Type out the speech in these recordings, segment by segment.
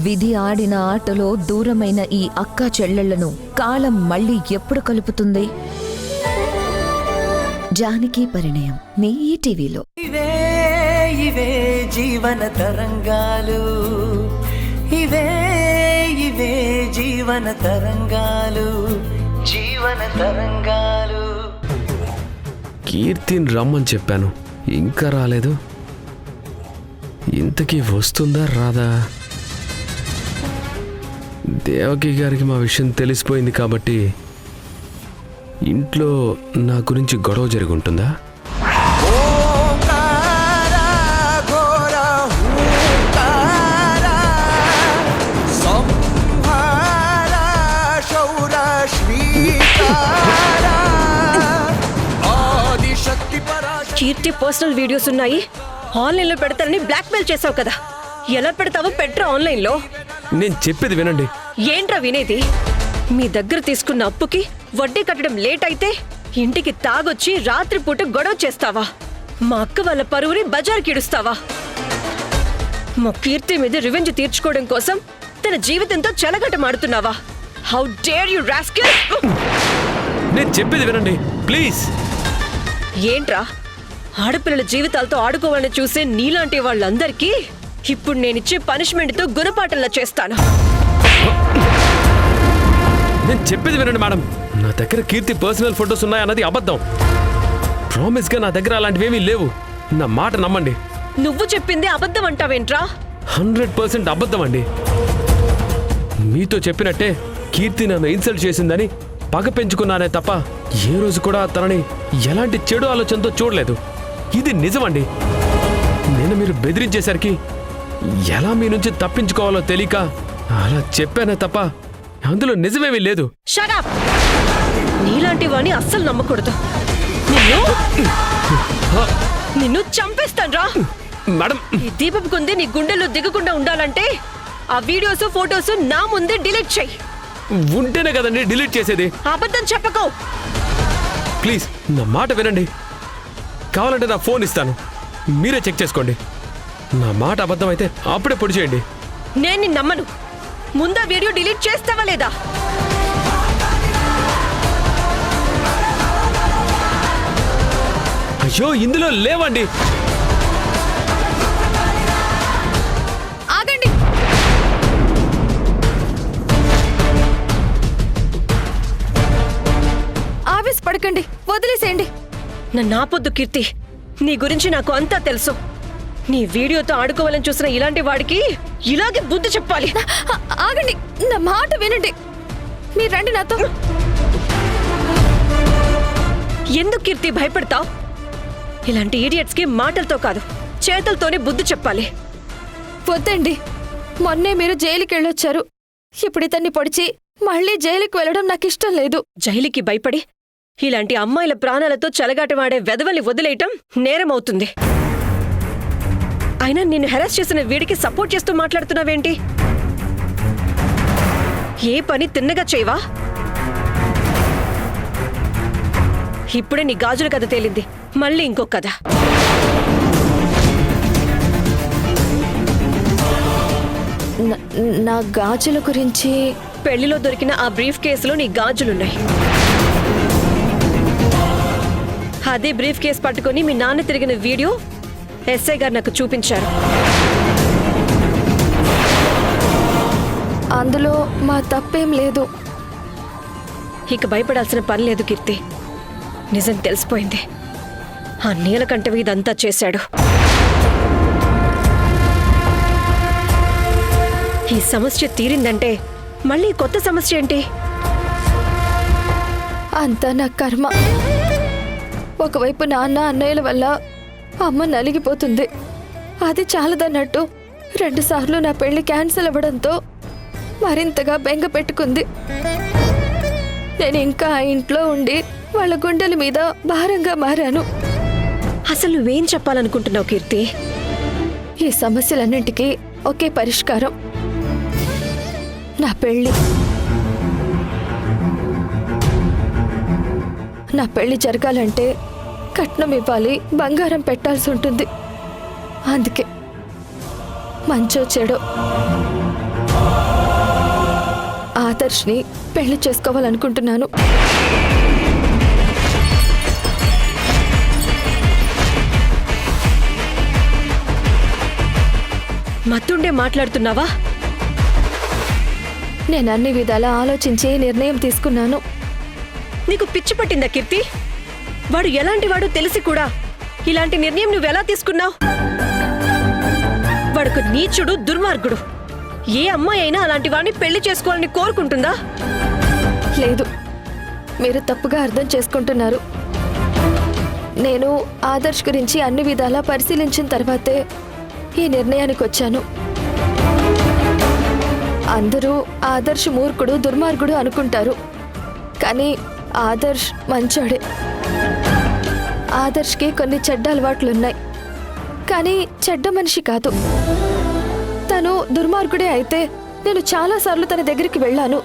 విధి ఆడిన ఆటలో దూరమైన ఈ అక్కా చెల్లెళ్లను కాలం మళ్ళీ ఎప్పుడు కలుపుతుంది? జానకి పరిణయం మీ ఈటీవీలో. ఇవే ఇవే జీవన తరంగాలు, ఇవే ఇవే జీవన తరంగాలు, జీవన తరంగాలు. కీర్తిని రమ్మని చెప్పాను, ఇంకా రాలేదు. ఇంతకీ వస్తుందా రాదా? దేవకి గారికి మా విషయం తెలిసిపోయింది కాబట్టి ఇంట్లో నా గురించి గొడవ జరుగుంటుందా? కీర్తి పర్సనల్ వీడియోస్ ఉన్నాయి, ఆన్లైన్లో పెడతారని బ్లాక్మెయిల్ చేసావు కదా. ఎలా పెడతావో పెట్టరా ఆన్లైన్లో. నేను చెప్పేది వినండి. ఏంట్రా వినేది? మీ దగ్గర తీసుకున్న అప్పుకి వడ్డీ కట్టడం లేట్ అయితే ఇంటికి తాగొచ్చి రాత్రిపూట గొడవ చేస్తావా? మా అక్క వాళ్ళ పరువుని బజార్కి ఇడుస్తావా? మా కీర్తి మీద రివెంజ్ తీర్చుకోవడం కోసం తన జీవితంతో చెలగటమాడుతున్నావా? How dare you rascal! నేను చెప్పేది వినండి ప్లీజ్. ఏంట్రా, ఆడపిల్లల జీవితాలతో ఆడుకోవాలని చూసే నీలాంటి వాళ్ళందరికీ ఇప్పుడు నేనిచ్చే పనిష్మెంట్తో గుణపాఠంలా చేస్తాను. నేను చెప్పేది వినండి మేడం. నా దగ్గర కీర్తి పర్సనల్ ఫొటోస్ ఉన్నాయన్నది అబద్ధం. ప్రామిస్ గా నా దగ్గర అలాంటివేమీ లేవు. నా మాట నమ్మండి. నువ్వు చెప్పింది అబద్ధం అంటావేంట్రా? 100% అబద్ధం అండి. మీతో చెప్పినట్టే కీర్తి నన్ను ఇన్సల్ట్ చేసిందని పగ పెంచుకున్నానే తప్ప ఏ రోజు కూడా తనని ఎలాంటి చెడు ఆలోచనతో చూడలేదు. ఇది నిజమండి. నేను మీరు బెదిరించేసరికి ఎలా మీ నుంచి తప్పించుకోవాలో తెలియక అలా చెప్పానే తప్ప అందులో నిజమేమీ లేదు. Shut up! నీలాంటి వాణ్ణి అస్సలు నమ్మకూడదు. నిన్ను చంపేస్తాన్రా. మేడం, ఈ దీపపు కుంది నీ గుండెల్లో దిగకుండా ఉండాలంటే ఆ వీడియోస్ ఫోటోస్ నా ముందే డిలీట్ చెయ్యి. ఉంటేనే కదండి డిలీట్ చేసేది. అబద్ధం చెప్పకో. ప్లీజ్ నా మాట వినండి. కావాలంటే నా ఫోన్ ఇస్తాను, మీరే చెక్ చేసుకోండి. నా మాట అబద్ధం అయితే అప్పుడే పొడి చేయండి. నేను నిన్ను నమ్మను. ముందా వీడియో డిలీట్ చేస్తావా లేదా? అయ్యో ఇందులో లేవండి. ఆగండి. ఆవేశపడకండి, వదిలేసేయండి. నన్ను ఆపొద్దు కీర్తి. నీ గురించి నాకు అంతా తెలుసు. నీ వీడియోతో ఆడుకోవాలని చూసిన ఇలాంటి వాడికి ఇలాగే బుద్ధి చెప్పాలి. ఆగండి, నా మాట వినండి. మీరు రండి నాతో. ఎందుకు కీర్తి భయపడతావు? ఇలాంటి ఈడియట్స్ కి మాటలతో కాదు చేతులతోనే బుద్ధి చెప్పాలి. వద్దండి, మొన్నే మీరు జైలుకి వెళ్ళొచ్చారు. ఇప్పుడు ఇతన్ని పొడిచి మళ్ళీ జైలుకి వెళ్ళడం నాకు ఇష్టం లేదు. జైలుకి భయపడి ఇలాంటి అమ్మాయిల ప్రాణాలతో చెలగాటమాడే వెధవల్ని వదిలేయటం నేరమవుతుంది. అయినా నిన్ను హెరాస్ చేసిన వీడికి సపోర్ట్ చేస్తూ మాట్లాడుతున్నావేంటి? ఏ పని తిన్నగా చేయవా? ఇప్పుడే నీ గాజుల కథ తేలింది, మళ్ళీ ఇంకో కథ. నా గాజుల గురించి? పెళ్లిలో దొరికిన ఆ బ్రీఫ్ కేసులో నీ గాజులున్నాయి. అదే బ్రీఫ్ కేసు పట్టుకుని మీ నాన్న తిరిగిన వీడియో ఎస్ఐ గారు నాకు చూపించారు. అందులో మా తప్పేం లేదు. ఇక భయపడాల్సిన పని లేదు కీర్తి. నిజం తెలిసిపోయింది. ఆ నీలకంఠవి ఇదంతా చేశాడు. ఈ సమస్య తీరిందంటే మళ్ళీ కొత్త సమస్య ఏంటి? అంతా నా కర్మ. ఒకవైపు నాన్న అన్నయ్యల వల్ల అమ్మ నలిగిపోతుంది. అది చాలదన్నట్టు 2 సార్లు నా పెళ్లి క్యాన్సిల్ అవ్వడంతో మరింతగా బెంగ పెట్టుకుంది. నేను ఇంకా ఆ ఇంట్లో ఉండి వాళ్ళ గుండెల మీద భారంగా మారాను. అసలు నువ్వేం చెప్పాలనుకుంటున్నావు కీర్తి? ఈ సమస్యలన్నింటికీ ఒకే పరిష్కారం, నా పెళ్లి. నా పెళ్లి జరగాలంటే కట్నం ఇవ్వాలి, బంగారం పెట్టాల్సి ఉంటుంది. అందుకే మంచో చెడో ఆదర్శ్ని పెళ్లి చేసుకోవాలనుకుంటున్నాను. మత్తుండే మాట్లాడుతున్నావా? నేను అన్ని విధాలా ఆలోచించి నిర్ణయం తీసుకున్నాను. నీకు పిచ్చి పట్టిందా కీర్తి? వాడు ఎలాంటి వాడు తెలిసి కూడా ఇలాంటి నిర్ణయం నువ్వెలా తీసుకున్నావు? వాడుకు నీచుడు, దుర్మార్గుడు. ఏ అమ్మాయి అయినా అలాంటి వాడిని పెళ్లి చేసుకోవాలని కోరుకుంటుందా? లేదు, మీరు తప్పుగా అర్థం చేసుకుంటున్నారు. నేను ఆదర్శ్ గురించి అన్ని విధాలా పరిశీలించిన తర్వాతే ఈ నిర్ణయానికి వచ్చాను. అందరూ ఆదర్శ్ మూర్ఖుడు, దుర్మార్గుడు అనుకుంటారు, కానీ ఆదర్శ్ మంచోడే. ఆదర్శ్కి కొన్ని చెడ్డ అలవాట్లున్నాయి, కానీ చెడ్డ మనిషి కాదు. తను దుర్మార్గుడే అయితే నేను చాలాసార్లు తన దగ్గరికి వెళ్ళాను.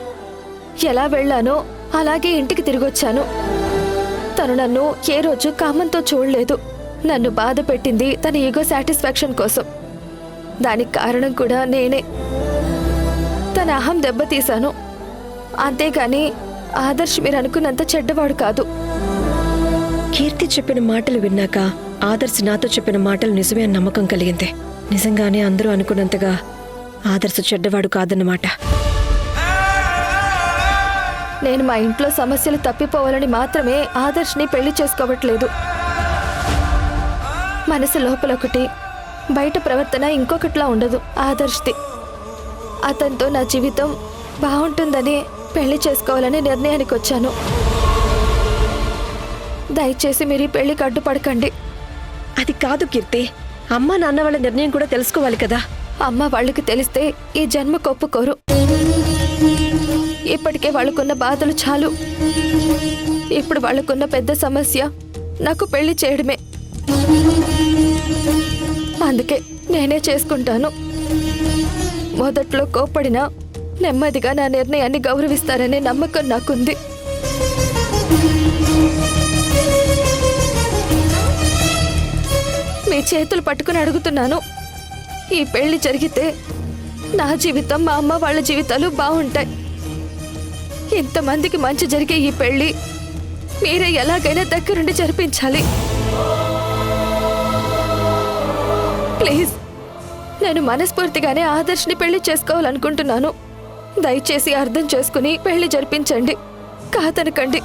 ఎలా వెళ్ళానో అలాగే ఇంటికి తిరిగొచ్చాను. తను నన్ను ఏ రోజు కామంతో చూడలేదు. నన్ను బాధ పెట్టింది తన ఈగో సాటిస్ఫాక్షన్ కోసం. దానికి కారణం కూడా నేనే. తన అహం దెబ్బతీశాను. అంతేగాని ఆదర్శ్ మీరు అనుకున్నంత చెడ్డవాడు కాదు. కీర్తి చెప్పిన మాటలు విన్నాక ఆదర్శ్ నాతో చెప్పిన మాటలు నిజమే అని నమ్మకం కలిగింది. నిజంగానే అందరూ అనుకున్నంతగా ఆదర్శ్ చెడ్డవాడు కాదన్నమాట. నేను మా ఇంట్లో సమస్యలు తప్పిపోవాలని మాత్రమే ఆదర్శ్ని పెళ్లి చేసుకోవట్లేదు. మనసు లోపలొకటి, బయట ప్రవర్తన ఇంకొకటిలా ఉండదు ఆదర్శ్ది. అతనితో నా జీవితం బాగుంటుందని పెళ్లి చేసుకోవాలని నిర్ణయానికి వచ్చాను. దయచేసి మీరు ఈ పెళ్లికి అడ్డుపడకండి. అది కాదు కీర్తి, అమ్మా నాన్న వాళ్ళ నిర్ణయం కూడా తెలుసుకోవాలి కదా. అమ్మ వాళ్ళకి తెలిస్తే ఈ జన్మ ఒప్పుకోరు. ఇప్పటికే వాళ్ళకున్న బాధలు చాలు. ఇప్పుడు వాళ్ళకున్న పెద్ద సమస్య నాకు పెళ్లి చేయడమే. అందుకే నేనే చేసుకుంటాను. మొదట్లో కోప్పడినా నెమ్మదిగా నా నిర్ణయాన్ని గౌరవిస్తారనే నమ్మకం నాకుంది. మీ చేతులు పట్టుకుని అడుగుతున్నాను, ఈ పెళ్లి జరిగితే నా జీవితం, మా అమ్మ వాళ్ళ జీవితాలు బాగుంటాయి. ఇంతమందికి మంచి జరిగే ఈ పెళ్లి మీరే ఎలాగైనా దగ్గరుండి జరిపించాలి. ప్లీజ్, నేను మనస్ఫూర్తిగానే ఆదర్శ్ని పెళ్లి చేసుకోవాలనుకుంటున్నాను. దయచేసి అర్థం చేసుకుని పెళ్లి జరిపించండి, కాదనకండి.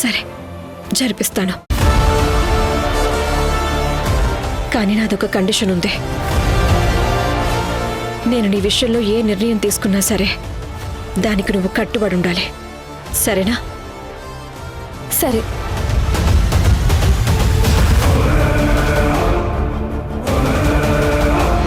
సరే, జరిపిస్తాను. కానీ నాదొక కండిషన్ ఉంది. నేను నీ విషయంలో ఏ నిర్ణయం తీసుకున్నా సరే దానికి నువ్వు కట్టుబడి ఉండాలి. సరేనా? సరే.